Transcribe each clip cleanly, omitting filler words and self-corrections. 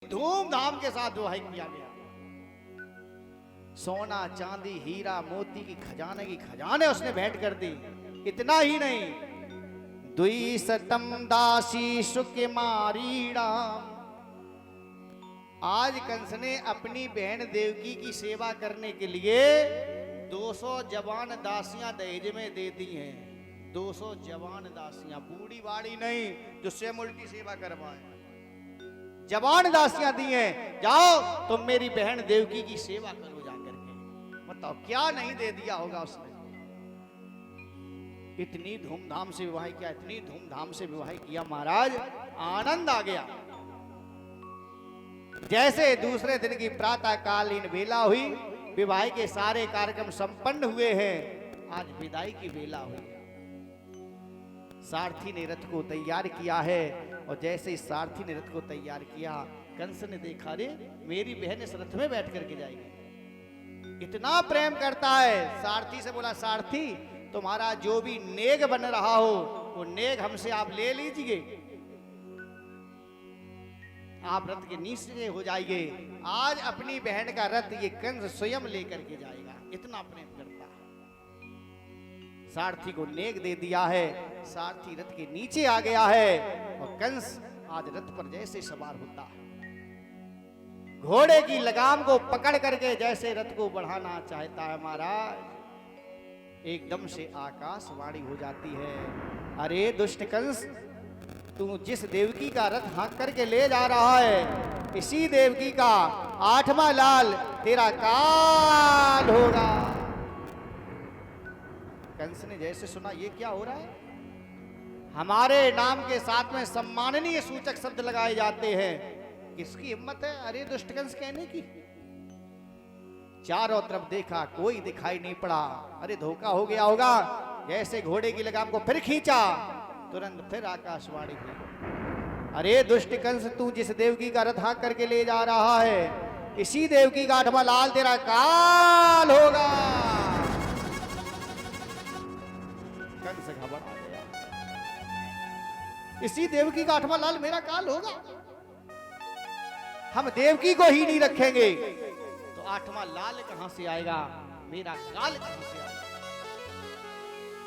धूमधाम के साथ दुहाई किया गया। सोना चांदी हीरा मोती की खजाने उसने भेंट कर दी। इतना ही नहीं, द्विशतम दासी सुके मारीड़ा। आज कंस ने अपनी बहन देवकी की सेवा करने के लिए 200 जवान दासियां दहेज में दे दी हैं। 200 जवान दासियां, बूढ़ी बाड़ी नहीं जो स्वयं उल्टी सेवा करवाए, जवान दासियां दी हैं। जाओ तुम मेरी बहन देवकी की सेवा करो जाकर के। बताओ क्या नहीं दे दिया होगा उसने। इतनी धूमधाम से विवाह किया, इतनी धूमधाम से विवाह किया महाराज, आनंद आ गया। जैसे दूसरे दिन की प्रातःकालीन वेला हुई, विवाह के सारे कार्यक्रम संपन्न हुए हैं। आज विदाई की वेला हुई। सारथी ने रथ को तैयार किया है, और जैसे इस सारथी ने रथ को तैयार किया, कंस ने देखा रे मेरी बहन इस रथ में बैठ करके जाएगी। इतना प्रेम करता है। सारथी से बोला, सारथी तुम्हारा जो भी नेग बन रहा हो वो नेग हमसे आप ले लीजिए, आप रथ के नीचे हो जाइए। आज अपनी बहन का रथ ये कंस स्वयं लेकर के जाएगा। इतना प्रेम करता है। सारथी को नेग दे दिया है, सारथी रथ के नीचे आ गया है, और कंस आज रथ पर जैसे सवार होता है, घोड़े की लगाम को पकड़ करके जैसे रथ को बढ़ाना चाहता है महाराज, एकदम से आकाशवाणी हो जाती है। अरे दुष्ट कंस, तू जिस देवकी का रथ हाँक करके ले जा रहा है, इसी देवकी का 8वां लाल तेरा काल होगा। कंस ने जैसे सुना ये क्या हो रहा है, हमारे नाम के साथ में सम्माननीय सूचक शब्द लगाए जाते हैं, किसकी हिम्मत है अरे दुष्ट कंस कहने की। चारों तरफ देखा, कोई दिखाई नहीं पड़ा। अरे धोखा हो गया होगा। जैसे घोड़े की लगाम को फिर खींचा, तुरंत फिर आकाशवाणी हुई, अरे दुष्ट कंस, तू जिस देवकी का रथ हाँक करके ले जा रहा है, इसी देवकी का 8वां लाल तेरा काल होगा। कंस घबरा गया, इसी देवकी का 8वां लाल मेरा काल होगा? हम देवकी को ही नहीं रखेंगे तो 8वां लाल कहां से आएगा, मेरा काल कहां से आएगा।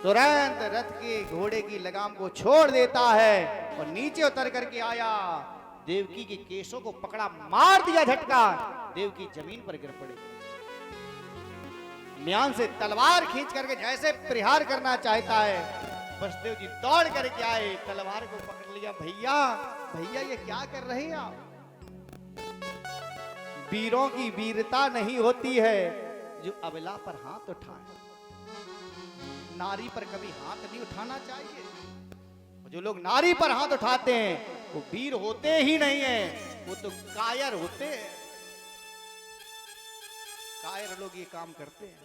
तुरंत रथ के घोड़े की लगाम को छोड़ देता है और नीचे उतर करके आया, देवकी के केशों को पकड़ा, मार दिया झटका, देवकी जमीन पर गिर पड़ी। म्यान से तलवार खींच करके जैसे प्रहार करना चाहता है, वसुदेव जी दौड़ करके आए, तलवार को पकड़ लिया। भैया भैया ये क्या कर रहे हैं आप? वीरों की वीरता नहीं होती है जो अबला पर हाथ उठाए, नारी पर कभी हाथ नहीं उठाना चाहिए। जो लोग नारी पर हाथ उठाते हैं वो वीर होते ही नहीं है, वो तो कायर होते हैं। कायर लोग ये काम करते हैं।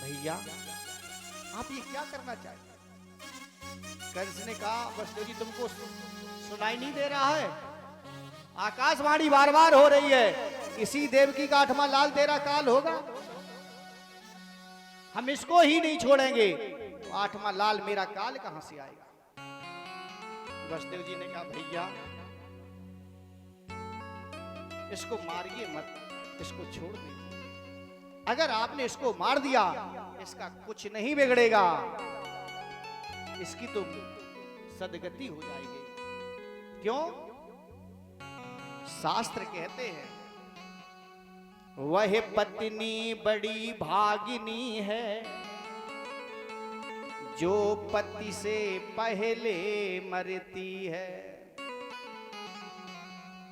भैया आप ये क्या करना चाहते? कंस ने कहा, वसुदेव जी तुमको सुनाई नहीं दे रहा है? आकाशवाणी बार बार हो रही है, इसी देवकी का 8वां लाल तेरा काल होगा। हम इसको ही नहीं छोड़ेंगे तो 8वां लाल मेरा काल कहां से आएगा? वसुदेव जी ने कहा, भैया इसको मारिए मत, इसको छोड़ दीजिए। अगर आपने इसको मार दिया इसका कुछ नहीं बिगड़ेगा, इसकी तो सदगति हो जाएगी। क्यों? शास्त्र कहते हैं, वह पत्नी बड़ी भागिनी है जो पति से पहले मरती है।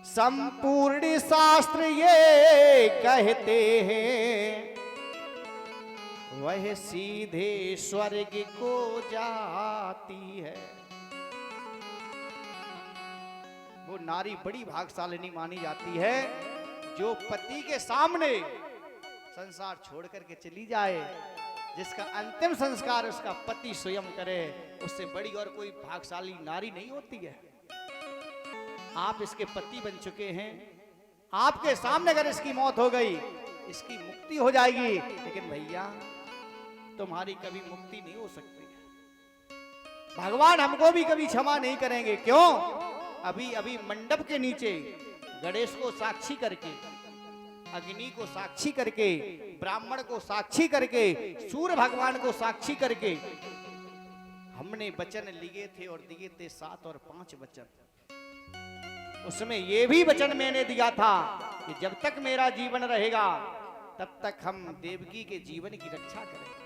संपूर्ण शास्त्र ये कहते हैं वह सीधे स्वर्ग को जाती है। वो नारी बड़ी भाग्यशालिनी मानी जाती है जो पति के सामने संसार छोड़ करके चली जाए, जिसका अंतिम संस्कार उसका पति स्वयं करे, उससे बड़ी और कोई भाग्यशाली नारी नहीं होती है। आप इसके पति बन चुके हैं, आपके सामने अगर इसकी मौत हो गई इसकी मुक्ति हो जाएगी, लेकिन भैया तुम्हारी कभी मुक्ति नहीं हो सकती। भगवान हमको भी कभी क्षमा नहीं करेंगे। क्यों? अभी अभी मंडप के नीचे गणेश को साक्षी करके, अग्नि को साक्षी करके, ब्राह्मण को साक्षी करके, सूर्य भगवान को साक्षी करके हमने वचन लिए थे और दिए थे 7 और 5 वचन। उसमें यह भी वचन मैंने दिया था कि जब तक मेरा जीवन रहेगा तब तक हम देवकी के जीवन की रक्षा करेंगे।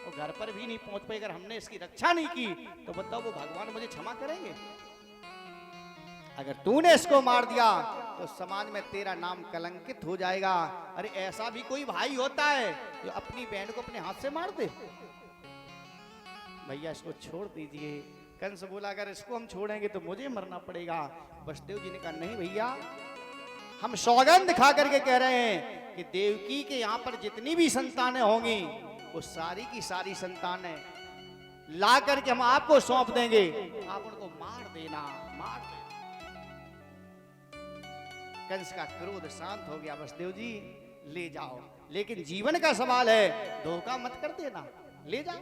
और घर पर भी नहीं पहुंच पाए, अगर हमने इसकी रक्षा नहीं की तो बताओ वो भगवान मुझे क्षमा करेंगे? अगर तूने इसको मार दिया तो समाज में तेरा नाम कलंकित हो जाएगा। अरे ऐसा भी कोई भाई होता है जो अपनी बहन को अपने हाथ से मार दे? भैया इसको छोड़ दीजिए। कंस बोला अगर इसको हम छोड़ेंगे तो मुझे मरना पड़ेगा। वसुदेव जी ने कहा नहीं भैया, हम सौगंध खा करके कह रहे हैं कि देवकी के यहाँ पर जितनी भी संतानें होंगी वो सारी की सारी संतानें ला करके हम आपको सौंप देंगे, आप उनको मार देना, मार देना। कंस का क्रोध शांत हो गया। वसुदेव जी ले जाओ, लेकिन जीवन का सवाल है, धोखा मत कर देना, ले जाओ।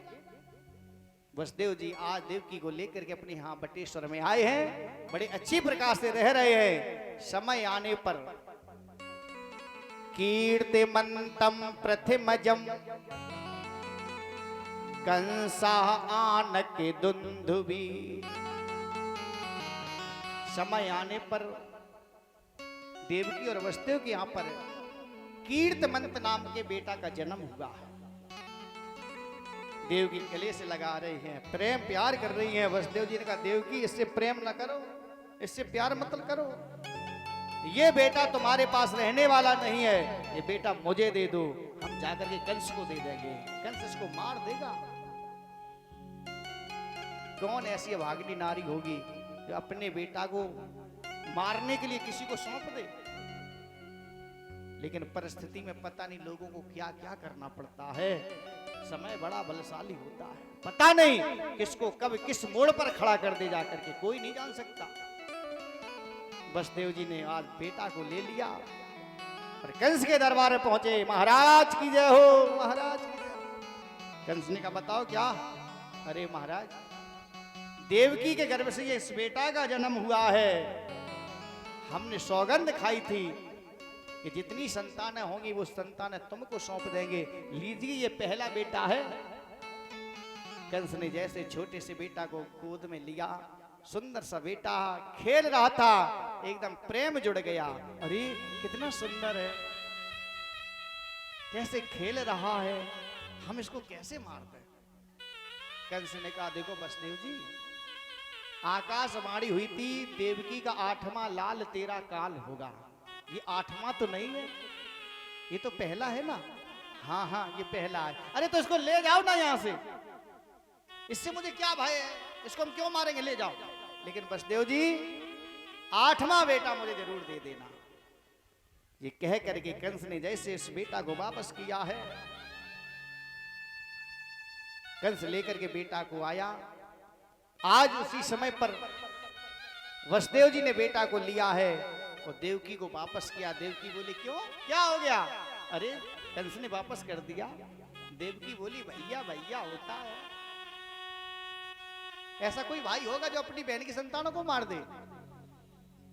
वसुदेव जी आज देवकी को लेकर के अपने यहाँ बटेश्वर में आए हैं, बड़े अच्छी प्रकार से रह रहे हैं। समय आने पर कीर्तिमंतम प्रथमजम कंसा आनके दुंदुभी। समय आने पर देवकी और वसुदेव के यहाँ पर कीर्तिमंत नाम के बेटा का जन्म हुआ। देवकी गले से लगा रही हैं, प्रेम प्यार कर रही हैं। वसुदेव जी ने कहा देवकी इससे प्रेम न करो, इससे प्यार मत करो, ये बेटा तुम्हारे पास रहने वाला नहीं है, ये बेटा मुझे दे दो, हम जाकर के कंस को दे देंगे, कंस इसको मार देगा। कौन ऐसी अभागिनी नारी होगी जो अपने बेटा को मारने के लिए किसी को सौंप दे? लेकिन परिस्थिति में पता नहीं लोगों को क्या क्या करना पड़ता है। समय बड़ा बलशाली होता है, पता नहीं किसको कब किस मोड़ पर खड़ा कर दे जाकर के, कोई नहीं जान सकता। वसुदेव जी ने आज बेटा को ले लिया और कंस के दरबार में पहुंचे। महाराज की जय हो, महाराज की जय। कंस ने कहा बताओ क्या? अरे महाराज, देवकी के गर्भ से ये इस बेटा का जन्म हुआ है। हमने सौगंध खाई थी कि जितनी संतानें होंगी वो संतानें तुमको सौंप देंगे, लीजिए ये पहला बेटा है। कंस ने जैसे छोटे से बेटा को गोद में लिया, सुंदर सा बेटा खेल रहा था, एकदम प्रेम जुड़ गया। अरे कितना सुंदर है, कैसे खेल रहा है, हम इसको कैसे मार दें? कंस ने कहा देखो वसुदेव जी, आकाशवाणी हुई थी देवकी का 8वां लाल तेरा काल होगा। ये 8वां तो नहीं है, ये तो पहला है ना? हाँ हाँ ये पहला है। अरे तो इसको ले जाओ ना यहाँ से, इससे मुझे क्या भय है, इसको हम क्यों मारेंगे, ले जाओ। लेकिन वसुदेव जी 8वां बेटा मुझे जरूर दे देना। ये कह करके कंस ने जैसे इस बेटा को वापस किया है, कंस लेकर के बेटा को आया। आज उसी समय पर वसुदेव जी ने बेटा को लिया है और देवकी को वापस किया। देवकी बोली क्यों, क्या हो गया? अरे कंस ने वापस कर दिया। देवकी बोली भैया भैया होता है, ऐसा कोई भाई होगा जो अपनी बहन की संतानों को मार दे?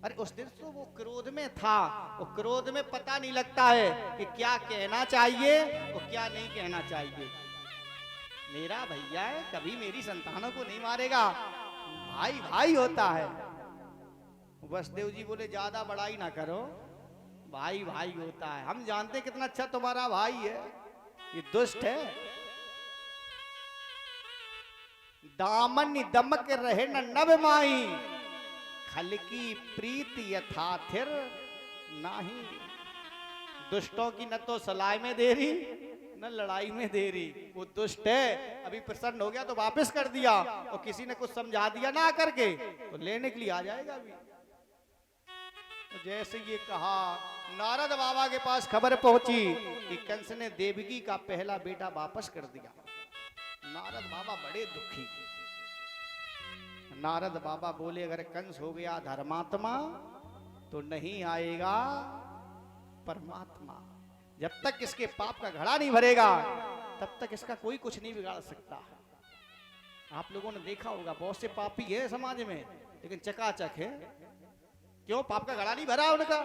अरे उस दिन तो वो क्रोध में था, वो क्रोध में पता नहीं लगता है कि क्या कहना चाहिए और क्या नहीं कहना चाहिए। मेरा भैया है, कभी मेरी संतानों को नहीं मारेगा, भाई भाई होता है। वसुदेव जी बोले ज्यादा बड़ाई ना करो, भाई भाई होता है, हम जानते कितना अच्छा तुम्हारा भाई है, ये दुष्ट है। दामन दमक रहे न नभ माही, खलकी प्रीति यथाथिर नाही। दुष्टों की न तो सलाई में देरी न लड़ाई में देरी। वो दुष्ट है, अभी प्रसन्न हो गया तो वापस कर दिया, और किसी ने कुछ समझा दिया ना करके तो लेने के लिए आ जाएगा अभी। तो जैसे ये कहा, नारद बाबा के पास खबर पहुंची कि कंस ने देवकी का पहला बेटा वापस कर दिया। नारद बाबा बड़े दुखी। नारद बाबा बोले अगर कंस हो गया धर्मात्मा तो नहीं आएगा परमात्मा। जब तक इसके पाप का घड़ा नहीं भरेगा तब तक इसका कोई कुछ नहीं बिगाड़ सकता। आप लोगों ने देखा होगा बहुत से पापी है समाज में, लेकिन चकाचक है। क्यों? पाप का घड़ा नहीं भरा उनका,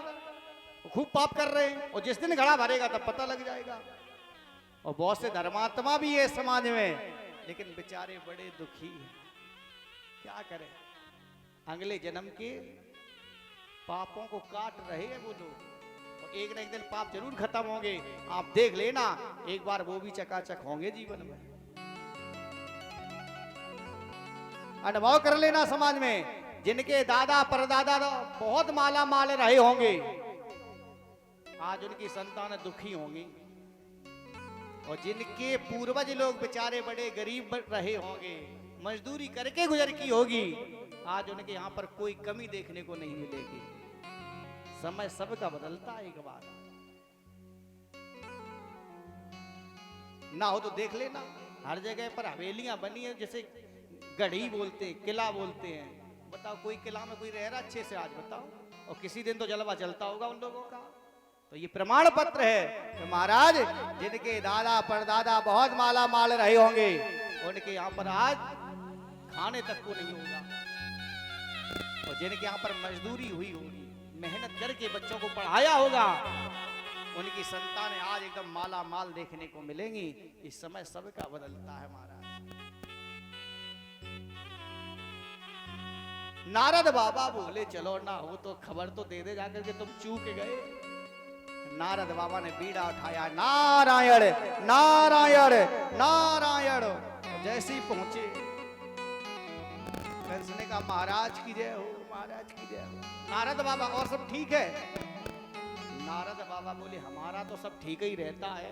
वो खूब पाप कर रहे हैं, और जिस दिन घड़ा भरेगा तब पता लग जाएगा। और बहुत से धर्मात्मा भी है समाज में, लेकिन बेचारे बड़े दुखी हैं। क्या करें? अगले जन्म के पापों को काट रहे हैं वो लोग, और एक न एक दिन पाप जरूर खत्म होंगे। आप देख लेना, एक बार वो भी चकाचक होंगे जीवन में। अनुभव कर लेना समाज में, जिनके दादा परदादा बहुत माला माल रहे होंगे, आज उनकी संतान दुखी होंगी। और जिनके पूर्वज लोग बेचारे बड़े गरीब रहे होंगे, मजदूरी करके गुजर की होगी, आज उनके यहाँ पर कोई कमी देखने को नहीं मिलेगी। समय सबका बदलता है एक बार, ना हो तो देख लेना। हर जगह पर हवेलियां बनी है, जैसे गढ़ी बोलते हैं, किला बोलते हैं। बताओ, कोई किला में कोई रह रहा अच्छे से? आज बताओ। और किसी दिन तो जलवा जलता होगा उन लोगों का। तो ये प्रमाण पत्र है कि महाराज जिनके दादा परदादा बहुत माला माल रहे होंगे, उनके यहाँ पर आज खाने तक को नहीं होगा। और जिनके यहाँ पर मजदूरी हुई होगी, मेहनत करके बच्चों को पढ़ाया होगा, उनकी संतानें आज एकदम माला माल देखने को मिलेंगी। इस समय सबका बदलता है महाराज। नारद बाबा बोले चलो ना हो तो खबर तो दे दे जाकर के, तुम चूक गए। नारद बाबा ने बीड़ा उठाया, नारायण नारायण नारायण। जैसे ही पहुंचे, कंस ने कहा महाराज की जय हो, महाराज की जय हो। नारद बाबा, और सब ठीक है? नारद बाबा बोले हमारा तो सब ठीक ही रहता है।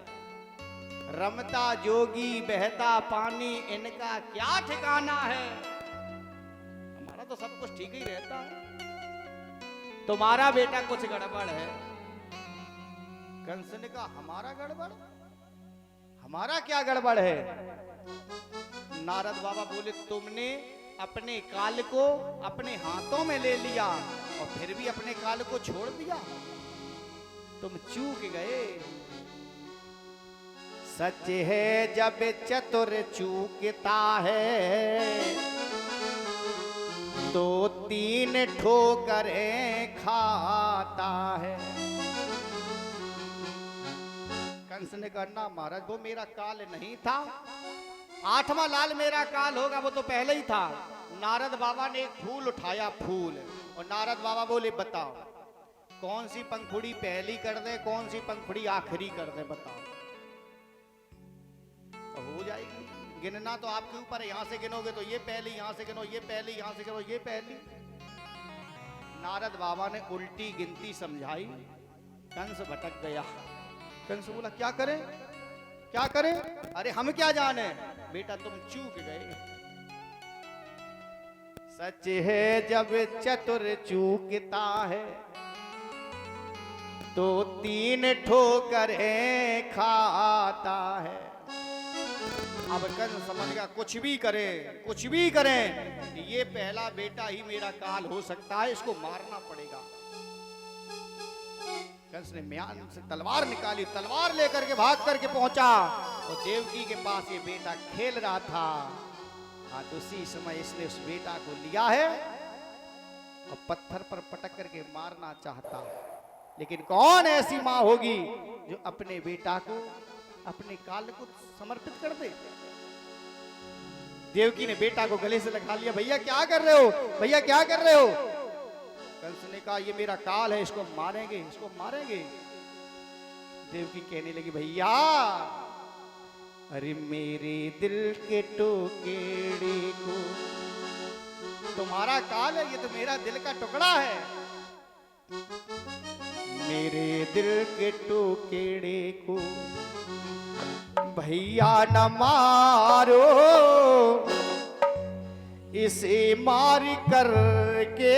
रमता जोगी बहता पानी, इनका क्या ठिकाना है। हमारा तो सब कुछ ठीक ही रहता है, तुम्हारा बेटा कुछ गड़बड़ है। कंस ने कहा हमारा गड़बड़? हमारा क्या गड़बड़ है? नारद बाबा बोले तुमने अपने काल को अपने हाथों में ले लिया और फिर भी अपने काल को छोड़ दिया, तुम चूक गए। सच है जब चतुर चूकता है, तो 3 ठोकरें खाता है। कंस ने कहा ना महाराज, वो मेरा काल नहीं था, 8वां लाल मेरा काल होगा, वो तो पहले ही था। नारद बाबा ने एक फूल उठाया, फूल, और नारद बाबा बोले बताओ कौन सी पंखुड़ी पहली कर दे, कौन सी पंखुड़ी आखिरी कर दे, बताओ। तो हो जाएगी गिनना तो आपके ऊपर है। यहां से गिनोगे तो ये पहली, यहां से गिनो ये पहली, यहां से गिनो ये पहली। नारद बाबा ने उल्टी गिनती समझाई, कंस भटक गया। कंस बोला क्या करें क्या करें? अरे हम क्या जाने, बेटा तुम चूक गए। सच है जब चतुर चूकता है, तो 3 ठोकरें खाता है। अब कंस समझ गया कुछ भी करें, कुछ भी करें, ये पहला बेटा ही मेरा काल हो सकता है, इसको मारना पड़ेगा। कंस ने म्यान से तलवार निकाली, तलवार लेकर के भाग करके पहुंचा, और देवकी के पास ये बेटा खेल रहा था। आज उसी समय इसने उस बेटा को लिया है और पत्थर पर पटक करके मारना चाहता। लेकिन कौन ऐसी मां होगी जो अपने बेटा को, अपने काल को समर्पित कर दे? देवकी ने बेटा को गले से लगा लिया, भैया क्या कर रहे हो, भैया क्या कर रहे हो? कंस ने कहा ये मेरा काल है, इसको मारेंगे, इसको मारेंगे। देवकी कहने लगी भैया, अरे मेरे दिल के टुकड़े को, तुम्हारा काल है, ये तो मेरा दिल का टुकड़ा है। मेरे दिल के टुकड़े को भैया न मारो, इसे मार कर के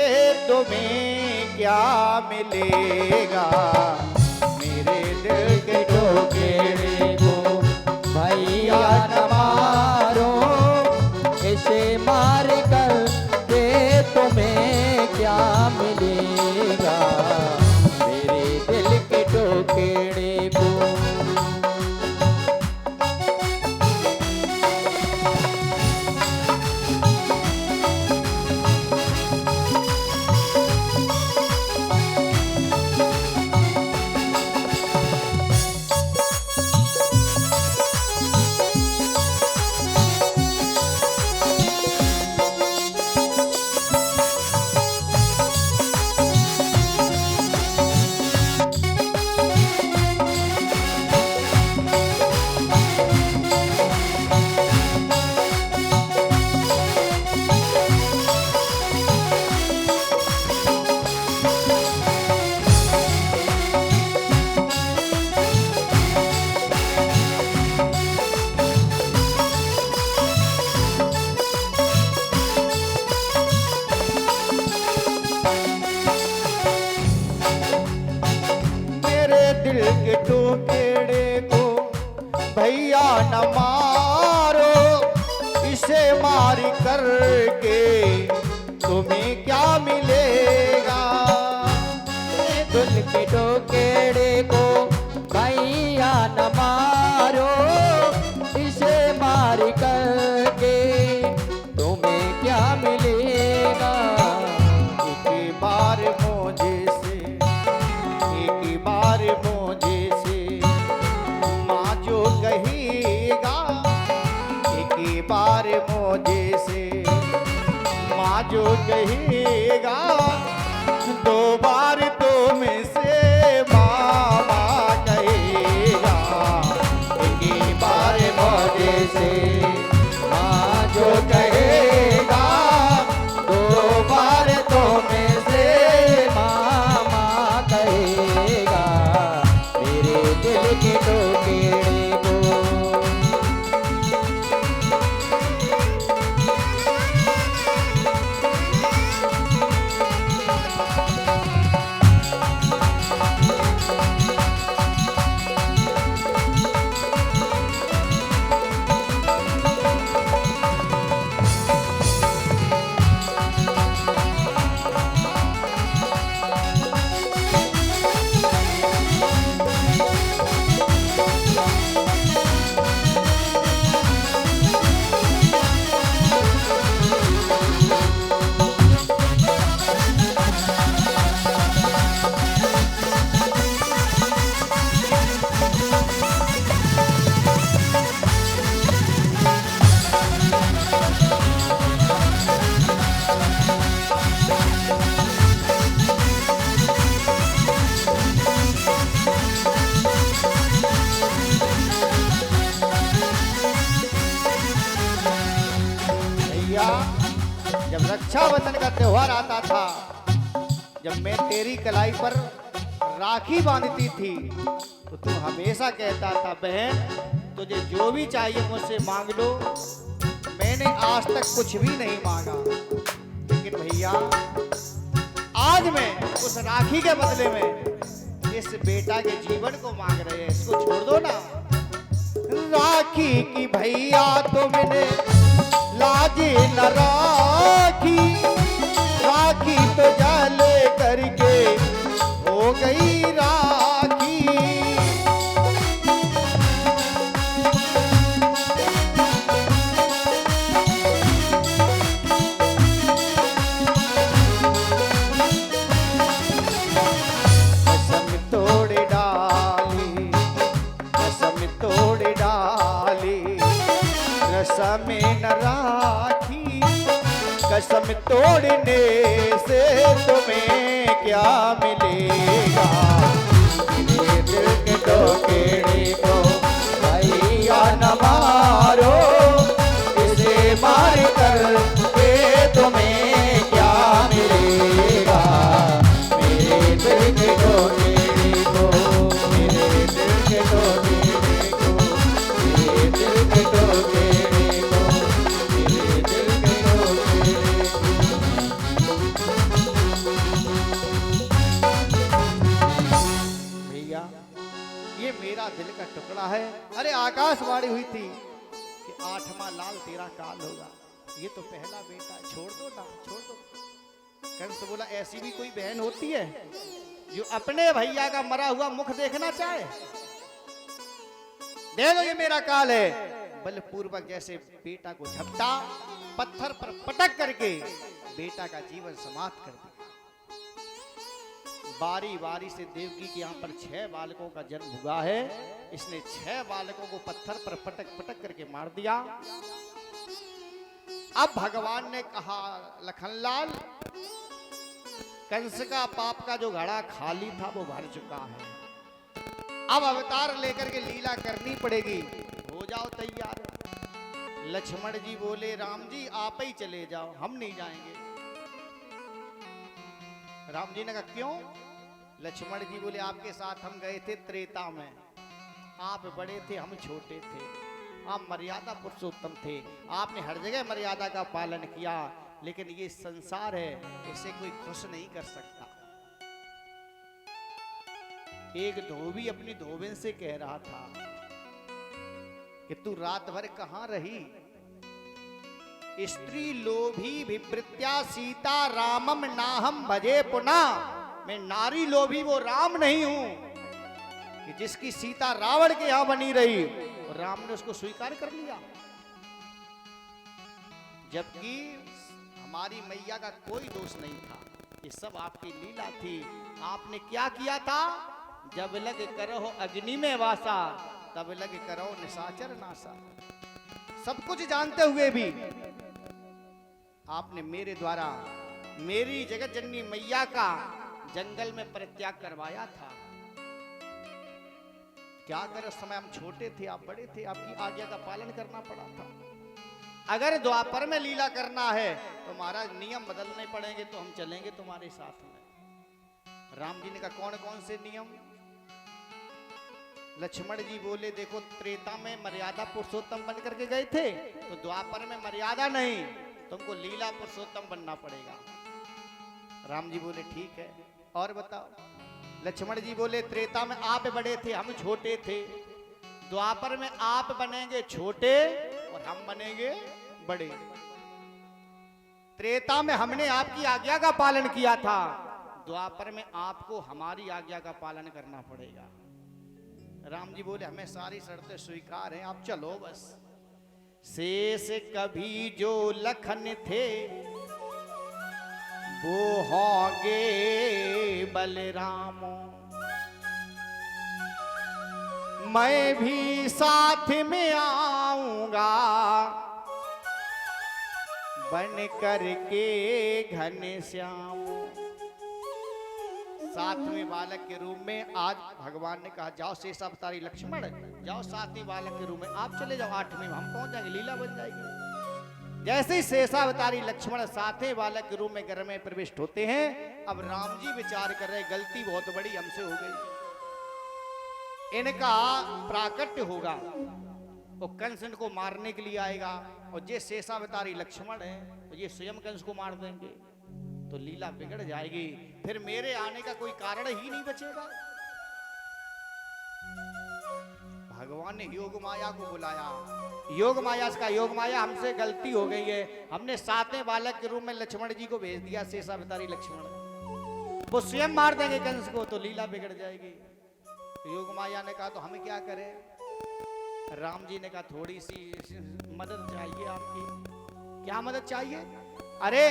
तुम्हें क्या मिलेगा। मेरे दिल के टुकड़े को भैया न मारो, इसे मार कर के तुम्हें क्या मिलेगा। मेरे दिल के टुकड़े को। दिल के टुकड़े को भैया न मारो, इसे मार करके तुम्हें क्या मिलेगा। दिल के टुकड़े को भैया न मारो, इसे मार करके तुम्हें क्या मिलेगा। एक बार मुझे से, एक बार मुझे से माँ जो कहेगा, एक बार मुझे से माँ जो कहेगा, दो बार तुम से मामा कहेगा। एक बार मुझे से माँ जो कहेगा, दो बार तुम से मामा कहेगा मेरे दिल के टुकड़े को। भैया, जब रक्षाबंधन का त्योहार आता था, जब मैं तेरी कलाई पर राखी बांधती थी, तो तू हमेशा कहता था बहन तुझे जो भी चाहिए मुझसे मांग लो। मैंने आज तक कुछ भी नहीं मांगा, लेकिन भैया आज मैं उस राखी के बदले में इस बेटा के जीवन को मांग रहे हैं। इसको छोड़ दो ना। राखी की भैया तुमने लाज न राखी, राखी तो जल करके हो गई राखी। कसम तोड़ डाली, कसम तोड़ डाली, रसम न राखी। कसम तोड़ने से तुम्हें क्या मिलेगा। मेरे दिल के टुकड़े को भैया न मारो, इसे मार कर के तुम्हें क्या मिलेगा। मेरे दिल के टुकड़े को, मेरे दिल के टुकड़े को, मेरे दिल के टुकड़े को, मेरे दिल के टुकड़े को। भैया ये मेरा दिल का टुकड़ा है। अरे आकाशवाणी हुई थी कि 8वां लाल तेरा काल होगा। ये तो पहला बेटा है, छोड़ दो ना, छोड़ दो। कंस बोला ऐसी भी कोई बहन होती है जो अपने भैया का मरा हुआ मुख देखना चाहे। देखो ये मेरा काल है। बलपूर्वक जैसे बेटा को झपटा, पत्थर पर पटक करके बेटा का जीवन समाप्त कर दिया। बारी बारी से देवकी के यहाँ पर 6 बालकों का जन्म हुआ है। इसने 6 बालकों को पत्थर पर पटक पटक करके मार दिया। अब भगवान ने कहा लखनलाल, कंस का पाप का जो घड़ा खाली था वो भर चुका है। अब अवतार लेकर के लीला करनी पड़ेगी, हो जाओ तैयार। लक्ष्मण जी बोले राम जी आप ही चले जाओ, हम नहीं जाएंगे। राम जी ने कहा क्यों? लक्ष्मण जी बोले आपके साथ हम गए थे त्रेता में, आप बड़े थे हम छोटे थे, आप मर्यादा पुरुषोत्तम थे, आपने हर जगह मर्यादा का पालन किया, लेकिन ये संसार है, इसे कोई खुश नहीं कर सकता। एक धोबी अपनी धोबिन से कह रहा था कि तू रात भर कहां रही? स्त्री लोभी विवृत्या सीता रामम नाहम भजे पुनः। मैं नारी लोभी वो राम नहीं हूं कि जिसकी सीता रावण के यहां बनी रही और राम ने उसको स्वीकार कर लिया। जबकि हमारी मैया का कोई दोष नहीं था, ये सब आपकी लीला थी। आपने क्या किया था? जब लग करो अग्नि में वासा, तब लग करो निशाचर नासा। सब कुछ जानते हुए भी आपने मेरे द्वारा मेरी जगत जननी मैया का जंगल में परित्याग करवाया था। क्या करें, उस समय हम छोटे थे, आप बड़े थे, आपकी आज्ञा का पालन करना पड़ा था। अगर द्वापर में लीला करना है तो महाराज नियम बदलने पड़ेंगे, तो हम चलेंगे तुम्हारे साथ में। राम जी ने कहा कौन कौन से नियम? लक्ष्मण जी बोले देखो, त्रेता में मर्यादा पुरुषोत्तम बन करके गए थे, तो द्वापर में मर्यादा नहीं, तुमको लीला पुरुषोत्तम बनना पड़ेगा। राम जी बोले ठीक है, और बताओ। लक्ष्मण जी बोले त्रेता में आप बड़े थे, हम छोटे थे, द्वापर में आप बनेंगे छोटे और हम बनेंगे बड़े। त्रेता में हमने आपकी आज्ञा का पालन किया था, द्वापर में आपको हमारी आज्ञा का पालन करना पड़ेगा। राम जी बोले हमें सारी शर्तें स्वीकार हैं, आप चलो बस। शेष कभी जो लखन थे वो होंगे बलराम, मैं भी साथ में आऊंगा बन करके घनश्याम। सातवें बालक के रूप में आज भगवान ने कहा जाओ शेषावतारी लक्ष्मण, जाओ सातवें बालक के रूप में आप चले जाओ, आठवें में हम पहुंच जाएंगे, लीला बन जाएगी। जैसे ही शेषावतारी लक्ष्मण सातवें बालक के रूप में घर में प्रविष्ट होते हैं, अब राम जी विचार कर रहे गलती बहुत बड़ी हमसे हो गई, इनका प्राकट्य होगा, वो कंस इनको मारने के लिए आएगा, और ये शेषावतारी लक्ष्मण है तो ये स्वयं कंस को मार देंगे, तो लीला बिगड़ जाएगी, फिर मेरे आने का कोई कारण ही नहीं बचेगा। भगवान ने योग माया को बुलाया, योग माया का योग माया हमसे गलती हो गई है, हमने सातवें बालक के रूप में लक्ष्मण जी को भेज दिया, शेषावतारी लक्ष्मण, वो स्वयं मार देंगे कंस को, तो लीला बिगड़ जाएगी। योग माया ने कहा तो हम क्या करें? राम जी ने कहा थोड़ी सी मदद चाहिए आपकी। क्या मदद चाहिए? अरे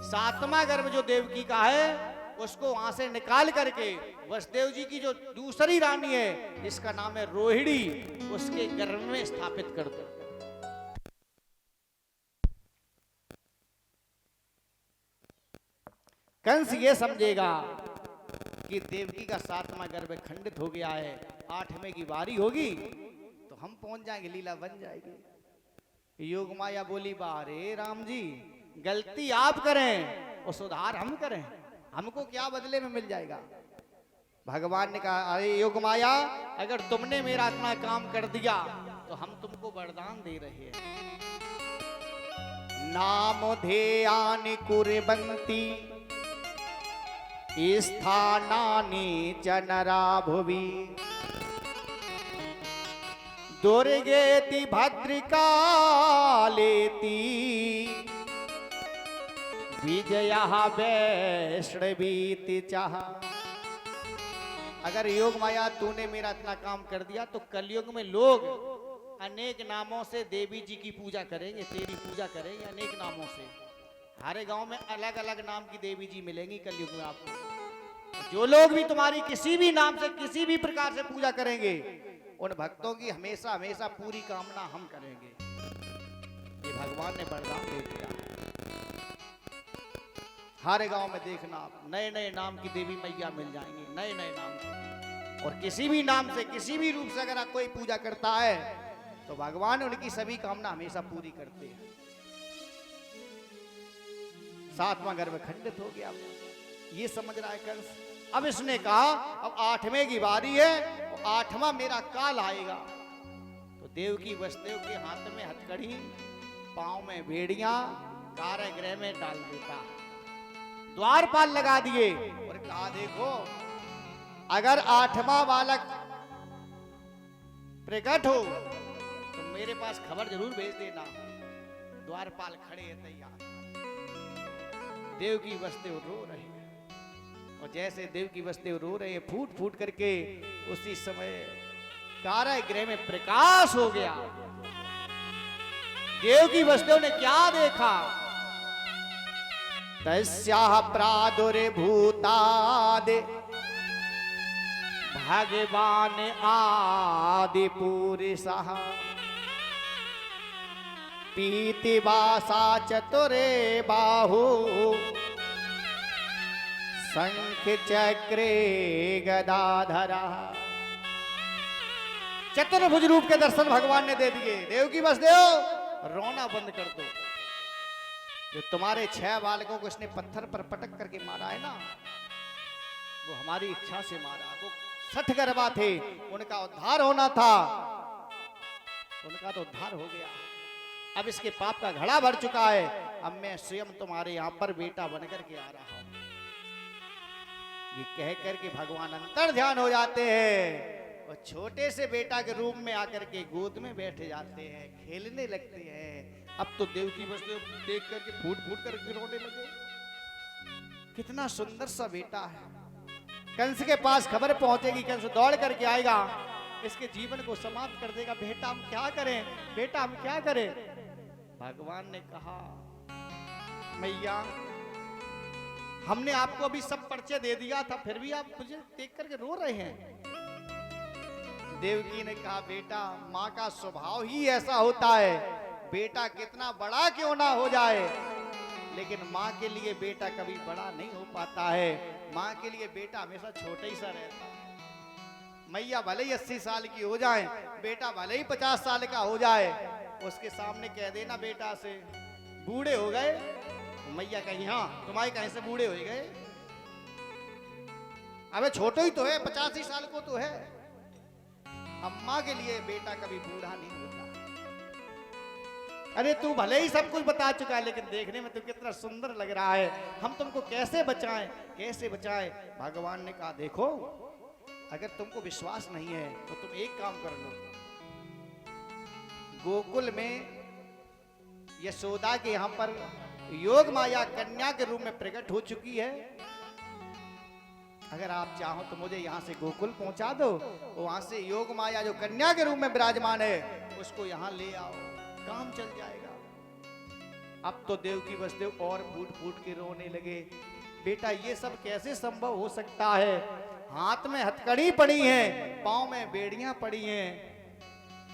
सातवां गर्भ जो देवकी का है उसको वहां से निकाल करके वसुदेव जी की जो दूसरी रानी है जिसका नाम है रोहिणी, उसके गर्भ में स्थापित कर दो। कंस ये समझेगा कि देवकी का सातवां गर्भ खंडित हो गया है, आठवें की बारी होगी तो हम पहुंच जाएंगे, लीला बन जाएगी। योग माया बोली बारे राम जी गलती आप करें और सुधार हम करें, हमको क्या बदले में मिल जाएगा? भगवान ने कहा अरे योग माया, अगर तुमने मेरा इतना काम कर दिया तो हम तुमको वरदान दे रहे हैं। नाम ध्येयानि कुर्वन्ति स्थानानि च नरा भुवि, दुर्गेति भद्रकालेति विजया वैष्णवीति चाह। अगर योग माया तूने मेरा इतना काम कर दिया तो कलयुग में लोग अनेक नामों से देवी जी की पूजा करेंगे, तेरी पूजा करेंगे अनेक नामों से। हर गांव में अलग अलग नाम की देवी जी मिलेंगी कलयुग में आपको। जो लोग भी तुम्हारी किसी भी नाम से किसी भी प्रकार से पूजा करेंगे, उन भक्तों की हमेशा हमेशा पूरी कामना हम करेंगे। ये भगवान ने वरदान दे दिया। हर गांव में देखना आप नए नए नाम की देवी मैया मिल जाएंगी, नए नए नाम की, और किसी भी नाम से किसी भी रूप से अगर आप कोई पूजा करता है तो भगवान उनकी सभी कामना हमेशा पूरी करते हैं। सातवां गर्भ खंडित हो गया, ये समझ रहा है कंस। अब इसने कहा अब आठवें की बारी है और आठवां मेरा काल आएगा, तो देवकी वसुदेव के हाथ में हथकड़ी, पांव में भेड़ियां, कारागृह में डाल देता, द्वारपाल लगा दिए और कहा देखो अगर 8वां बालक प्रकट हो तो मेरे पास खबर जरूर भेज देना। द्वारपाल खड़े हैं तैयार। देव की वसुदेव रो रहे हैं और जैसे देव की वसुदेव रो रहे हैं फूट फूट करके उसी समय कारागृह में प्रकाश हो गया। देव की वसुदेव ने क्या देखा? तस्याः प्रादुर्भूतादि भगवान आदि पुरुषः पीतिवासा चतुरे बाहु शंख चक्रे गदाधरा। चतुर्भुज रूप के दर्शन भगवान ने दे दिए। देव की वसुदेव रोना बंद कर दो। जो तुम्हारे 6 बालकों को इसने पत्थर पर पटक करके मारा है ना, वो हमारी इच्छा से मारा। वो 60 गर्भा थे, उनका उद्धार होना था, उनका तो उद्धार हो गया। अब इसके पाप का घड़ा भर चुका है। अब मैं स्वयं तुम्हारे यहां पर बेटा बनकर के आ रहा हूं। ये कह करके भगवान अंतर ध्यान हो जाते हैं और छोटे से बेटा के रूप में आकर के गोद में बैठ जाते हैं, खेलने लगते हैं। अब तो देव की वसुदेव देख करके फूट फूट करके रोने लगे। कितना सुंदर सा बेटा है। कंस के पास खबर पहुंचेगी, कंस दौड़ करके आएगा, इसके जीवन को समाप्त कर देगा। बेटा हम क्या करें, बेटा हम क्या करें? भगवान ने कहा, मैया हमने आपको अभी सब परिचय दे दिया था, फिर भी आप मुझे देख करके रो रहे हैं। देवकी ने कहा, बेटा माँ का स्वभाव ही ऐसा होता है। बेटा कितना बड़ा क्यों ना हो जाए, लेकिन माँ के लिए बेटा कभी बड़ा नहीं हो पाता है। माँ के लिए बेटा हमेशा छोटा ही सा रहता है। मैया भले ही 80 साल की हो जाए, बेटा भले ही 50 साल का हो जाए, उसके सामने कह देना बेटा से बूढ़े हो गए, मैया कहीं हाँ तुम्हारे कहीं से बूढ़े हो गए, अबे छोटे ही तो है, 85 साल को तो है। अम्मा के लिए बेटा कभी बूढ़ा नहीं होता। अरे तू भले ही सब कुछ बता चुका है, लेकिन देखने में तो कितना सुंदर लग रहा है, हम तुमको कैसे बचाएं, कैसे बचाएं? भगवान ने कहा, देखो अगर तुमको विश्वास नहीं है तो तुम एक काम कर लो। गोकुल में यशोदा के यहां पर योग माया कन्या के रूप में प्रकट हो चुकी है। अगर आप चाहो तो मुझे यहां से गोकुल पहुंचा दो, वहां से योग माया जो कन्या के रूप में विराजमान है उसको यहां ले आओ, काम चल जाएगा। अब तो देव की वसुदेव और फूट फूट के रोने लगे। बेटा ये सब कैसे संभव हो सकता है? हाथ में हथकड़ी पड़ी है, पांव में बेड़ियां पड़ी हैं,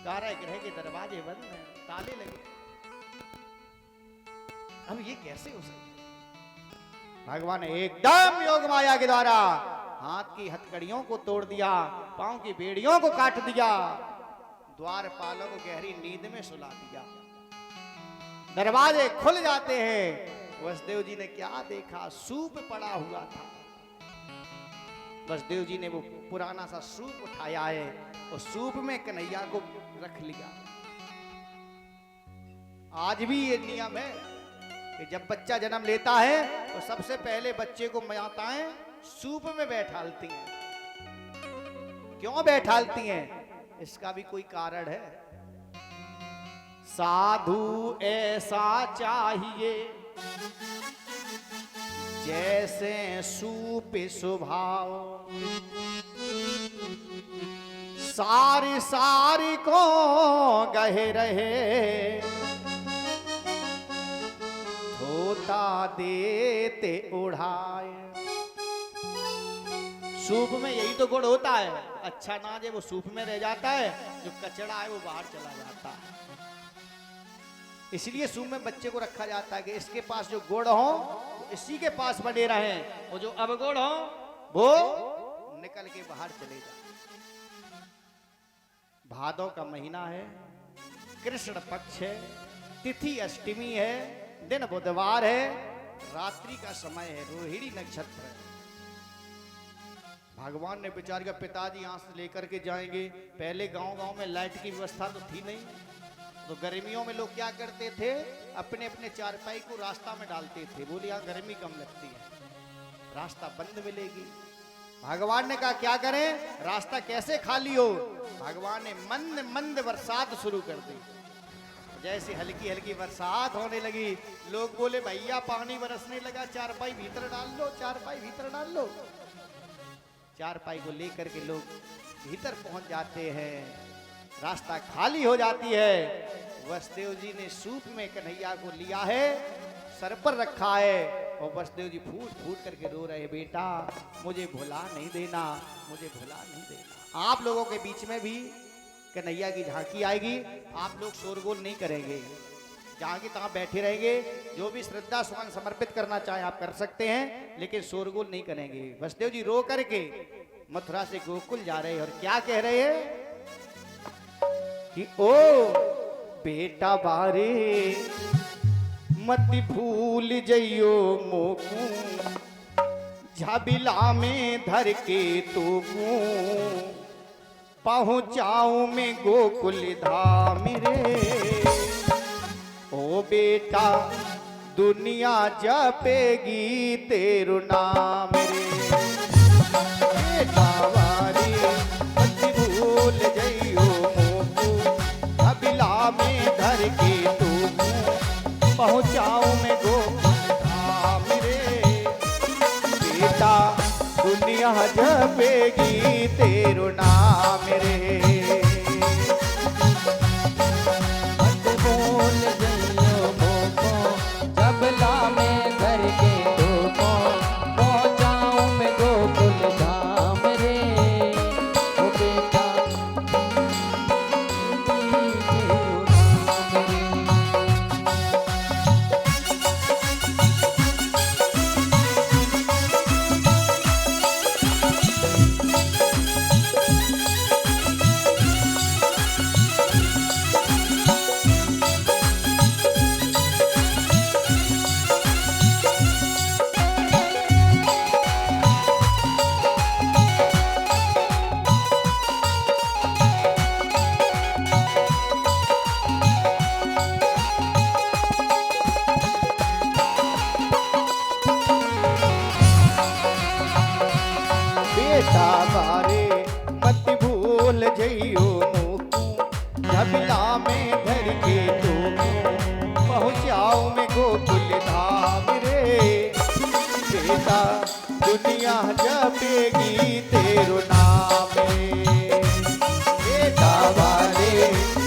कारागृह के दरवाजे बंद हैं, ताले लगे। अब ये कैसे हो सकता? भगवान ने एकदम योग माया के द्वारा हाथ की हथकड़ियों को तोड़ दिया, पांव की बेड़ियों को काट दिया, द्वारपालों को गहरी नींद में सुला दिया। दरवाजे खुल जाते हैं। वसुदेव जी ने क्या देखा? सूप पड़ा हुआ था। वसुदेव जी ने वो पुराना सा सूप उठाया है और सूप में कन्हैया को रख लिया। आज भी ये नियम है कि जब बच्चा जन्म लेता है तो सबसे पहले बच्चे को माताएं सूप में बैठालती हैं। क्यों बैठालती हैं? इसका भी कोई कारण है। साधु ऐसा चाहिए जैसे सूप स्वभाव, सारी सारी को गहे रहे, धोता देते उड़ाए। सूप में यही तो गुण होता है। अच्छा अनाज है वो सूप में रह जाता है, जो कचड़ा है वो बाहर चला जाता है। इसलिए सूप में बच्चे को रखा जाता है कि इसके पास जो गुण हो वो इसी के पास बने रहे, और जो अवगुण हो वो निकल के बाहर चले जाए। भादों का महीना है, कृष्ण पक्ष है, तिथि अष्टमी है, दिन बुधवार है, रात्रि का समय है, रोहिणी नक्षत्र है। भगवान ने विचार किया पिताजी यहां से लेकर के जाएंगे। पहले गांव-गांव में लाइट की व्यवस्था तो थी नहीं, तो गर्मियों में लोग क्या करते थे, अपने अपने चारपाई को रास्ता में डालते थे। बोले यहाँ गर्मी कम लगती है, रास्ता बंद मिलेगी। भगवान ने कहा क्या करें, रास्ता कैसे खाली हो। भगवान ने मंद मंद बरसात शुरू कर दी। जैसे हल्की हल्की बरसात होने लगी, लोग बोले भैया पानी बरसने लगा, चारपाई भीतर डाल लो, चारपाई भीतर डाल लो। चारपाई को लेकर के लोग भीतर पहुंच जाते हैं, रास्ता खाली हो जाती है। वसुदेव जी ने सूप में कन्हैया को लिया है, सर पर रखा है, और वसुदेव जी फूट फूट करके रो रहे, बेटा मुझे भुला नहीं देना, मुझे भुला नहीं देना। आप लोगों के बीच में भी कन्हैया की झांकी आएगी, आप लोग शोरगुल नहीं करेंगे, जहां की तहां बैठे रहेंगे। जो भी श्रद्धा सुमन समर्पित करना चाहे आप कर सकते हैं, लेकिन शोरगुल नहीं करेंगे। वसुदेव जी रो करके मथुरा से गोकुल जा रहे हैं, और क्या कह रहे हैं कि ओ बेटा बारे मत भूल जइयो मोकू, झबिला में धर के तोकू, पहुंचाऊं मैं गोकुल धाम रे। ओ बेटा दुनिया जपेगी तेरो नाम रे। बेटा वारी मत भूल जइयो मोकू, झबिला में धर के तोकू, पहुंचाऊं मैं गोकुल धाम रे। बेटा दुनिया जपेगी तेरो नाम रे। मत भूल जइयो मोको, झबला में धर के तोको, पहुंचाऊं मैं गोकुल धाम रे। ओ बेटा तेरो नाम रे। बेटा बारे मत भूल जइयो मोकू, झबिला में धर के तोकू, पहुंचाऊं मैं गोकुल धाम रे। बेटा दुनिया जपेगी तेरो नाम रे। बेटा वाले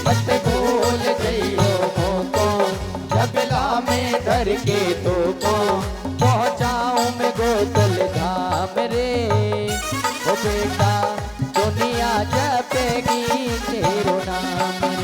मत भूल जइयो मोको, झबला में धर के तोको, पहुंचाऊं मैं गोकुल धाम रे। ओ बेटा दुनिया जपेगी तेरो नाम रे।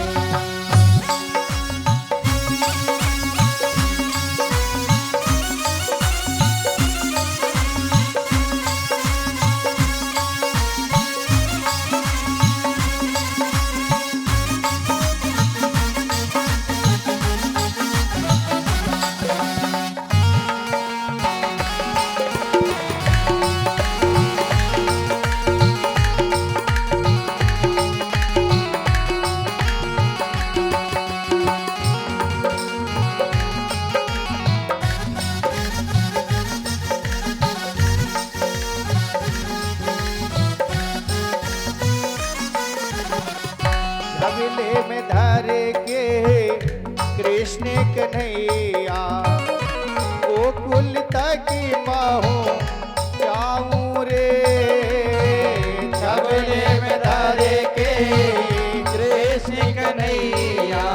झबले में धर के कृष्ण कन्हैया, गोकुल तक पहुंचाऊं रे। झबले में धर के कृष्ण कन्हैया,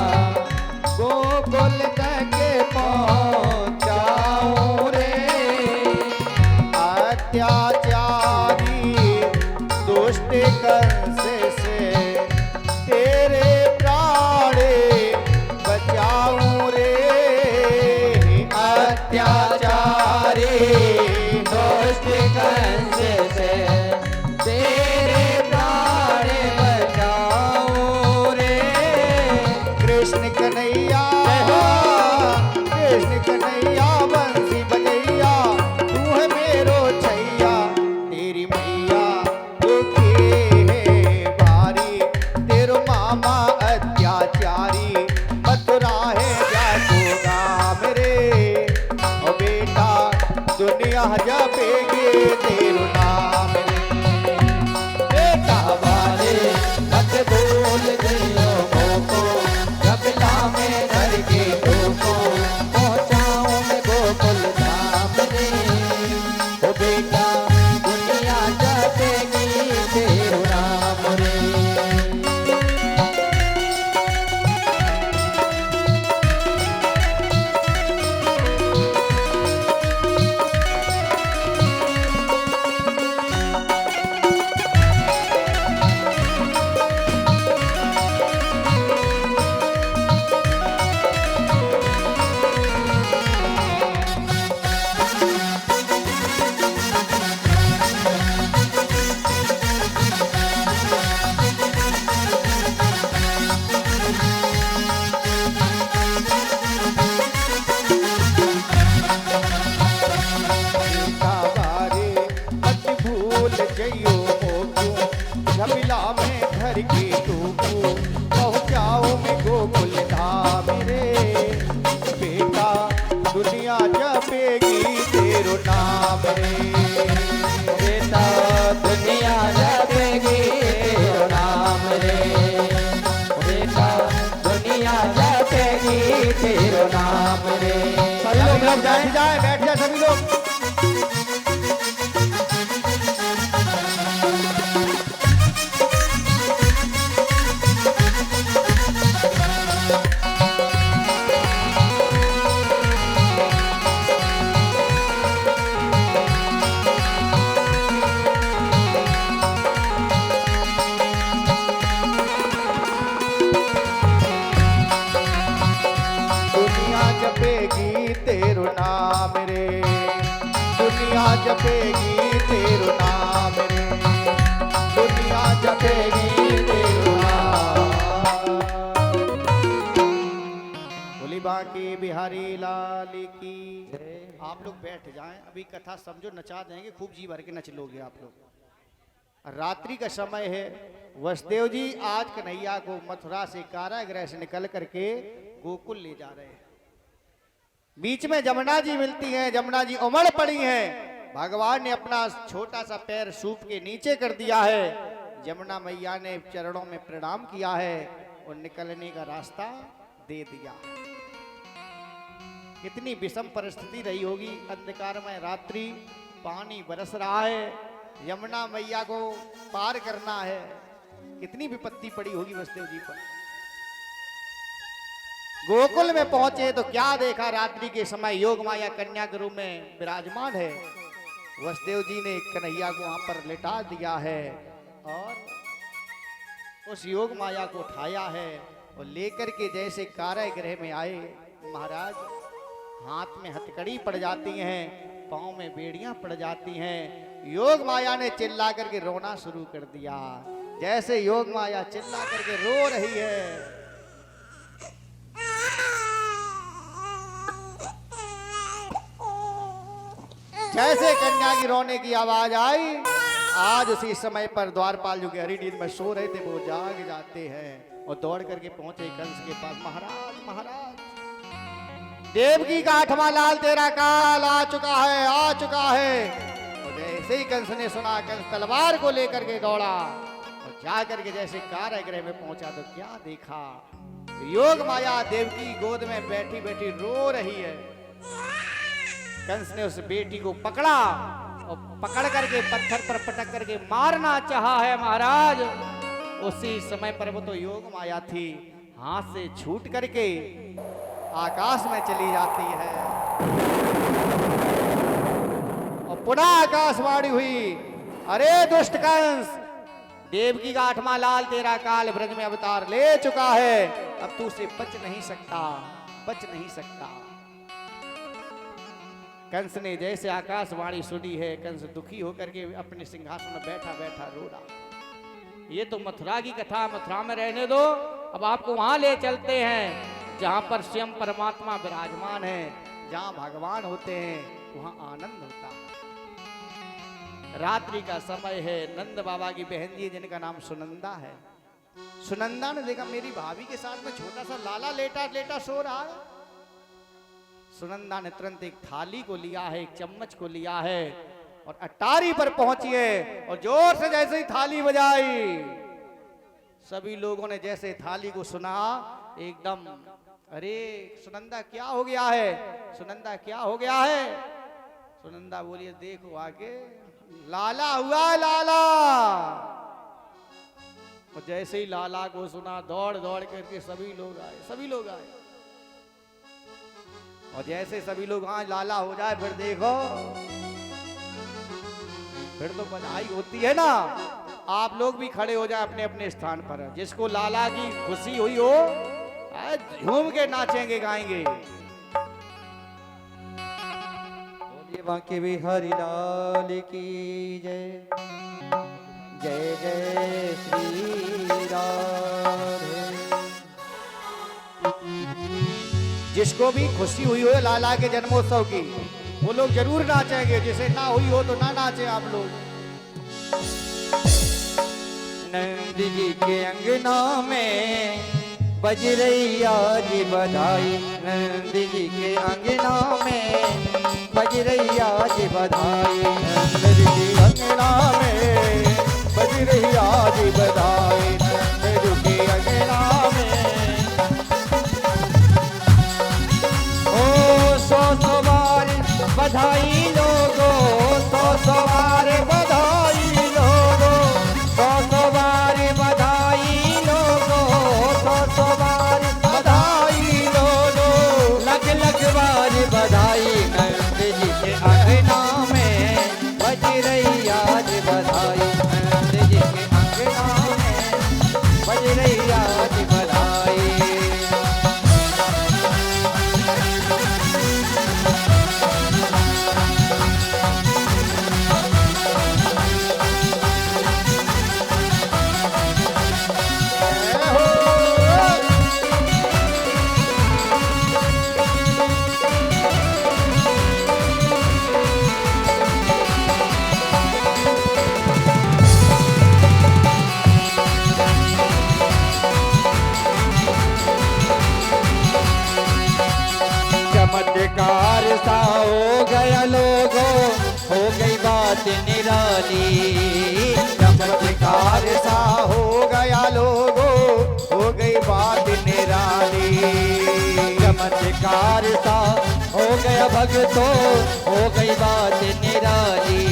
गोकुल तक पहुंचाऊं रे। अत्याचारी दुष्ट कंस से तेरे प्राण बचाऊं रे। अत्याचारी दुष्ट कंस से तेरे प्राण बचाऊं रे। कृष्ण कन्हैया, कृष्ण कन्हैया बंसी बजैया, तू है मेरो छैया, तेरी मैया दुखी है भारी, तेरो मामा अत्याचारी, मथुरा है जाको गाम रे। ओ बेटा दुनिया जपेगी तेरो नाम गोकुल जइयो मोकू झमिला में घर के टूकू पहुँचाओ मैं गोकुल धाम रे बेटा दुनिया जपेगी तेरो नाम रे बेटा दुनिया जपेगी तेरो नाम रे बेटा दुनिया जपेगी तेरो नाम रे सभी लोग बैठ जाए सभी लोग। जपेगी तेरो नाम रे दुनिया जपेगी तेरो नाम रे दुनिया जपेगी तेरो नाम। बोली बांके बिहारी लाल की। आप लोग बैठ जाएं, अभी कथा समझो, नचा देंगे, खूब जी भर के नच लोगे आप लोग। रात्रि का समय है। वसुदेव जी आज कन्हैया को मथुरा से कारागृह से निकल करके गोकुल ले जा रहे हैं। बीच में जमुना जी मिलती हैं। जमुना जी उमड़ पड़ी हैं। भगवान ने अपना छोटा सा पैर सूप के नीचे कर दिया है। जमुना मैया ने चरणों में प्रणाम किया है और निकलने का रास्ता दे दिया। कितनी विषम परिस्थिति रही होगी। अंधकारमय रात्रि, पानी बरस रहा है, यमुना मैया को पार करना है। कितनी विपत्ति पड़ी होगी वसुदेव जी पर। गोकुल में पहुंचे तो क्या देखा, रात्रि के समय योग माया कन्या के रूप में विराजमान है। वसुदेव जी ने कन्हैया को वहां पर लिटा दिया है और उस योग माया को उठाया है और लेकर के जैसे कारागृह में आए, महाराज हाथ में हथकड़ी पड़ जाती हैं, पांव में बेड़ियां पड़ जाती हैं। योग माया ने चिल्ला करके रोना शुरू कर दिया। जैसे योग माया चिल्ला करके रो रही है, जैसे कन्या की रोने की आवाज आई, आज उसी समय पर द्वारपाल जो गहरी नींद में सो रहे थे वो जाग जाते हैं और दौड़ करके पहुंचे कंस के पास। महाराज महाराज देवकी का 8वां लाल तेरा काल आ चुका है, आ चुका है। और जैसे ही कंस ने सुना, कंस तलवार को लेकर के दौड़ा और जा करके जैसे कारागृह में पहुंचा तो क्या देखा, योग माया देवकी गोद में बैठी बैठी रो रही है। कंस ने उस बेटी को पकड़ा और पकड़ करके पत्थर पर पटक करके मारना चाहा है महाराज। उसी समय पर वो तो योग माया थी, हाथ से छूट करके आकाश में चली जाती है और पुनः आकाशवाणी हुई, अरे दुष्ट कंस, देवकी का 8वां लाल तेरा काल ब्रज में अवतार ले चुका है, अब तू उसे बच नहीं सकता, बच नहीं सकता। कंस ने जैसे आकाशवाणी सुनी है, कंस दुखी होकर के अपने सिंहासन में बैठा बैठा रो रहा। ये तो मथुरा की कथा, मथुरा में रहने दो, अब आपको वहां ले चलते हैं जहां पर स्वयं परमात्मा विराजमान है, जहां भगवान होते हैं, वहां आनंद होता है। रात्रि का समय है। नंद बाबा की बहन जी जिनका नाम सुनंदा है, सुनंदा ने देखा मेरी भाभी के साथ में छोटा सा लाला लेटा लेटा सो रहा है। सुनंदा ने तुरंत एक थाली को लिया है, एक चम्मच को लिया है और अटारी पर पहुंची है और जोर से जैसे ही थाली बजाई, सभी लोगों ने जैसे थाली को सुना एकदम, अरे सुनंदा क्या हो गया है, सुनंदा क्या हो गया है। सुनंदा बोलिए देखो आके लाला हुआ है, लाला। और जैसे ही लाला को सुना दौड़ दौड़ करके सभी लोग आए, सभी लोग आए। और जैसे सभी लोग आज लाला हो जाए फिर देखो, फिर तो बधाई होती है ना। आप लोग भी खड़े हो जाए अपने अपने स्थान पर। जिसको लाला की खुशी हुई हो झूम के नाचेंगे गाएंगे। बोलिए बांके बिहारी लाल की जय, जय जय श्री राधे। जिसको भी खुशी हुई हो लाला के जन्मोत्सव की, वो लोग जरूर नाचेंगे। जिसे ना हुई हो तो ना नाचे आप लोग। नंद जी के अंगना में बज रही आज बधाई। नंद जी के अंगना में बज रही आज बधाई। नंद जी के अंगना में बज रही आज बधाई। नंद जी के अंगना में ओ 100 बार बधाई लोगो, 100 बार बधाई लोगो, 100 बार बधाई लोगो, 100 बार बधाई लोगो, लख लख बार बधाई। नंद जी के अंगना में बज रही आज बधाई। नंद जी के अंगना में बज रही आज बधाई। चमत्कार सा हो गया लोगो, हो गई बात निराली। चमत्कार सा हो गया लोगो, हो गई बात निराली। चमत्कार सा हो गया भक्तों, हो गई बात निराली।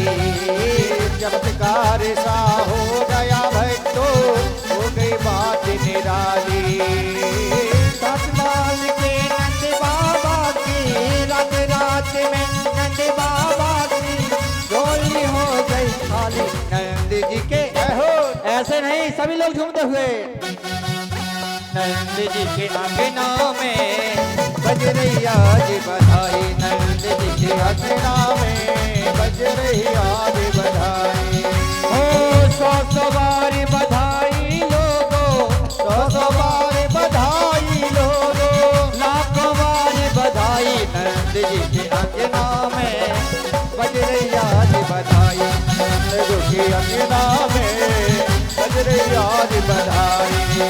चमत्कार सा हो गया भक्तों, हो गई बात निराली। सतलाल के नंद बाबा की रात रात में नंद बाबा की डोली हो गई खाली। नंद जी के ऐसे नहीं, सभी लोग झूमते हुए। नंद जी के अंगना में बज रही आज बधाई। नंद जी के अंगना में बज रही आज बधाई। ओ 100 बार बधाई लोगो, 100 बार बधाई लोगो, लाखों बार बधाई। नंद जी के अंगना में बज रही आज बधाई। नंद जी के अंगना में बज रही आज बधाई।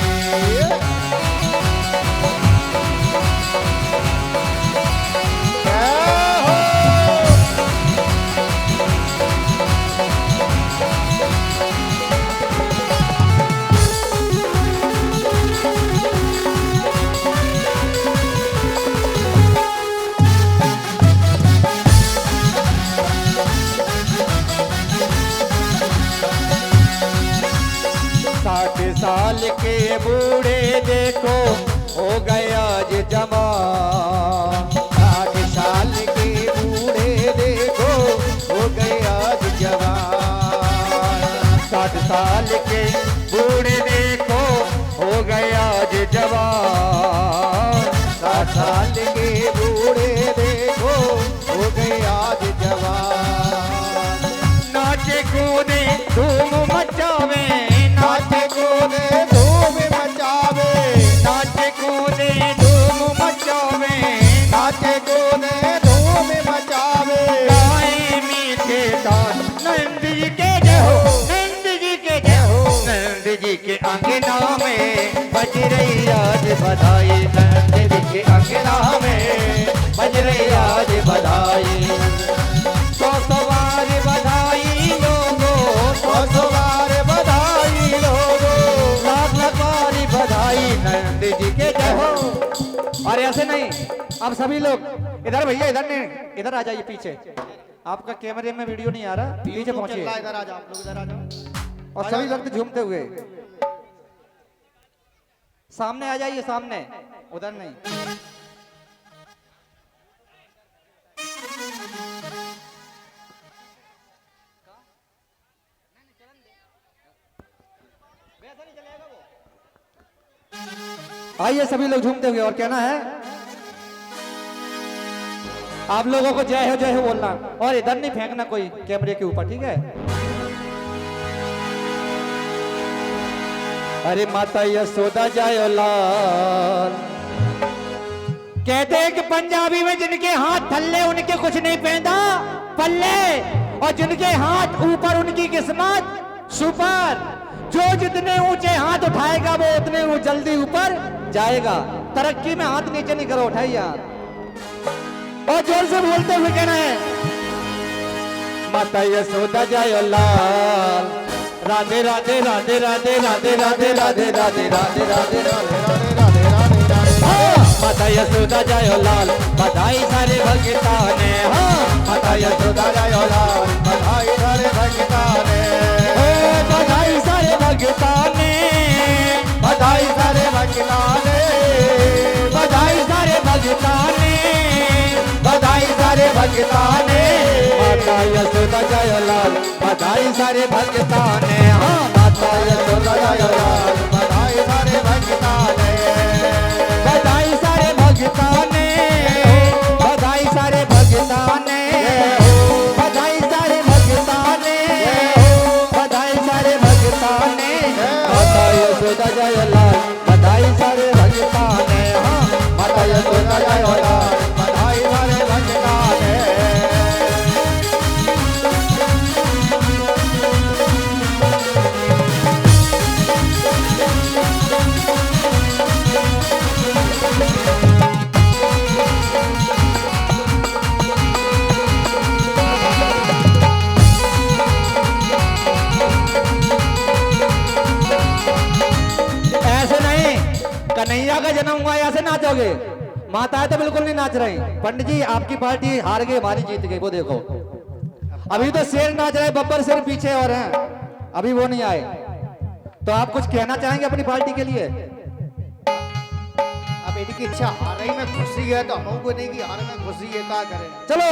साल के बूढ़े देखो हो गया आज जवान। 60 साल के बूढ़े देखो हो गए आज जवान। 60 साल के बूढ़े देखो हो गए आज जवान। 60 साल के बूढ़े देखो हो गए आज जवान। नाचे कूदे धूम मचावे, नाचे कूदे धूम मचावे, नाचे कूदे धूम मचावे, नाचे कूदे धूम मचावे। गाए मीठे तान नंद जी के जय हो, नंद जी के जय हो। नंद जी के अंगना में बज रही आज बधाई। नंद जी के अंगना में बज रही आज बधाई। 100 बार बधाई लोगो, 100 बार बधाई लोगो, लाख लाख बार बधाई। नंद जी के जय हो। और ऐसे नहीं, अब सभी लोग इधर, भैया इधर नहीं, इधर आ जाइए पीछे। आपका कैमरे में वीडियो नहीं आ रहा, पीछे पहुंचिए। इधर आ जाओ, आप लोग इधर आ जाओ। और सभी भक्त झूमते हुए सामने आ जाइए, सामने, उधर नहीं। आइए सभी लोग झूमते हुए। और कहना है आप लोगों को जय हो बोलना। और इधर नहीं फेंकना कोई कैमरे के ऊपर, ठीक है। अरे माता यशोदा जय लाल। कहते हैं कि पंजाबी में जिनके हाथ थल्ले उनके कुछ नहीं पहनता पल्ले, और जिनके हाथ ऊपर उनकी किस्मत सुपर। जो जितने ऊंचे हाथ उठाएगा वो उतने जल्दी ऊपर जाएगा। तरक्की में हाथ नीचे नहीं करो, उठाइए हाथ और जोर से बोलते हुए कहना है, माता यशोदा जय लाल, राधे राधे राधे राधे राधे राधे राधे राधे राधे राधे राधे। माता यशोदा जय लाल, बधाई सारे भक्ता ने। माता यशोदा जय लाल, बधाई सारे भक्ता ने। बधाई सारे भक्ता ने, बधाई सारे भक्ता ने, बधाई सारे भक्ता ने, बधाई सारे भक्ता ने। माता यशोदा जय लाल, बधाई सारे भक्ता ने। हाँ, माता यशोदा जय लाल, बधाई सारे भक्ता ने। बधाई सारे भक्ता ने, बधाई सारे भक्ता ने, बधाई सारे भक्ता ने, बधाई सारे भक्ता ने। माता यशोदा जय लाल, बधाई सारे भक्ता ने। हाँ, माता यशोदा जय लाल, बधाई सारे भक्ता ने। कन्हैया का जन्म हुआ ऐसे नाचोगे? माताएं तो बिल्कुल नहीं नाच रही। पंडित जी आपकी पार्टी हार गई, हमारी जीत गई। वो देखो अभी तो शेर नाच रहे, बब्बर शेर पीछे और हैं, अभी वो नहीं आए। तो आप कुछ कहना चाहेंगे अपनी पार्टी के लिए? अब इनकी इच्छा हार रही में खुशी है तो हमको नहीं कि हार में खुशी है, क्या करें। चलो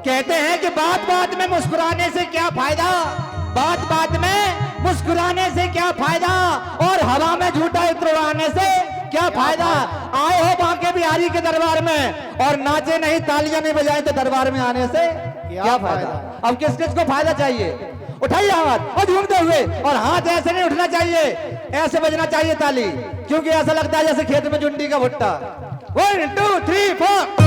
कहते हैं कि बात बात में मुस्कुराने से क्या फायदा, बात बात में मुस्कुराने से क्या फायदा, और हवा में झूठा इत्र उड़ाने से क्या फायदा। आए हो बांके बिहारी के दरबार में और नाचे नहीं, तालियां नहीं बजाए तो दरबार में आने से क्या फायदा। अब किस किस को फायदा चाहिए? उठाइए हाथ और झूमते हुए, और हाथ ऐसे नहीं उठना चाहिए, ऐसे बजना चाहिए ताली, क्योंकि ऐसा लगता है जैसे खेत में जुंडी का भुट्टा। 1 2 3 4।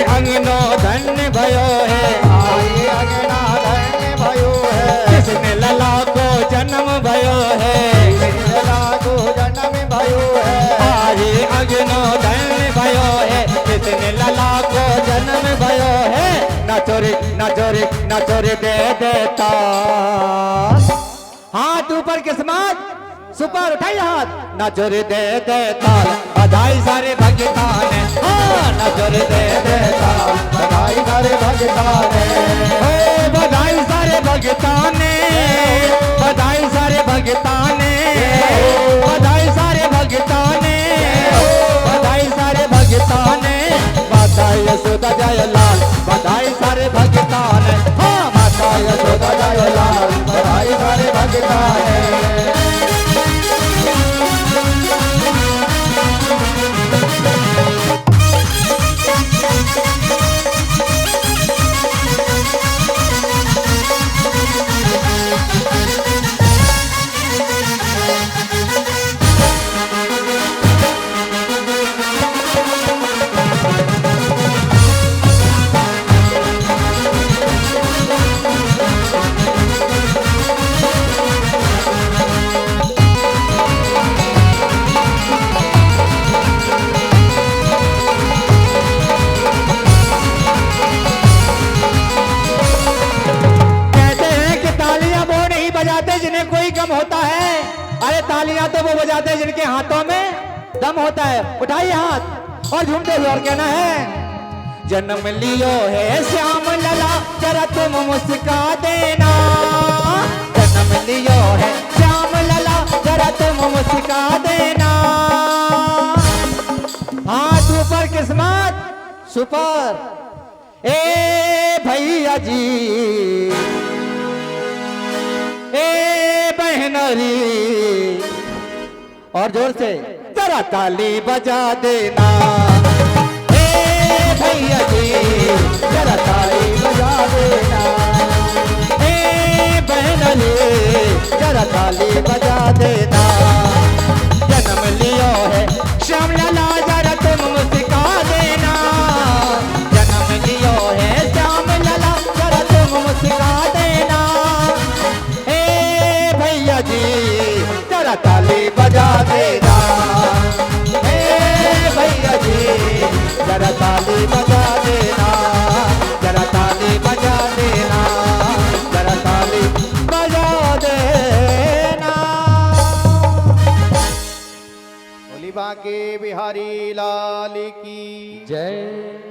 अंगनो धन्य भयो है, आये अंगना धन्य भयो है। किसने लला को जन्म भयो है, लला को जन्म भयो है। आये अंगनो धन्य भयो है, किसने लला को जन्म भयो है। न चोरी न चोरी न चोरी दे देता। हाथ ऊपर किस्मत सुपर, उठाइए हाथ। न चोरी दे देता, बधाई सारे भक्ता ने। हाँ, न चोरी दे देता, बधाई सारे भक्ता ने। बधाई सारे भक्ता ने, बधाई सारे भक्ता ने, बधाई सारे भक्ता ने, बधाई सारे भक्ता ने। माता यशोदा जय लाल, बधाई सारे भक्ता ने। हाँ, माता यशोदा जय लाल, बधाई सारे भक्ता ने। होता है, अरे तालियां तो वो बजाते हैं जिनके हाथों में दम होता है। उठाइए हाथ और झूमते हुए और कहना है, जन्म लियो है श्याम लला, जरा तुम मुस्का देना। जन्म लियो है श्याम लला, जरा तुम मुस्का देना। हाथ ऊपर किस्मत सुपर। ए भैया जी, ए बहनरी, और जोर से जरा ताली बजा देना। ए भैया जी, बांके बिहारी लाल की जय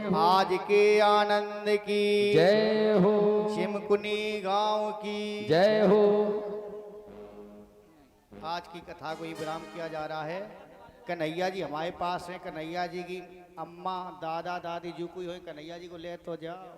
हो आज के आनंद की जय हो चिमकुनी गांव की जय हो। आज की कथा को ही विराम किया जा रहा है। कन्हैया जी हमारे पास हैं। कन्हैया जी की अम्मा दादा दादी जो कोई हो कन्हैया जी को ले तो जाओ।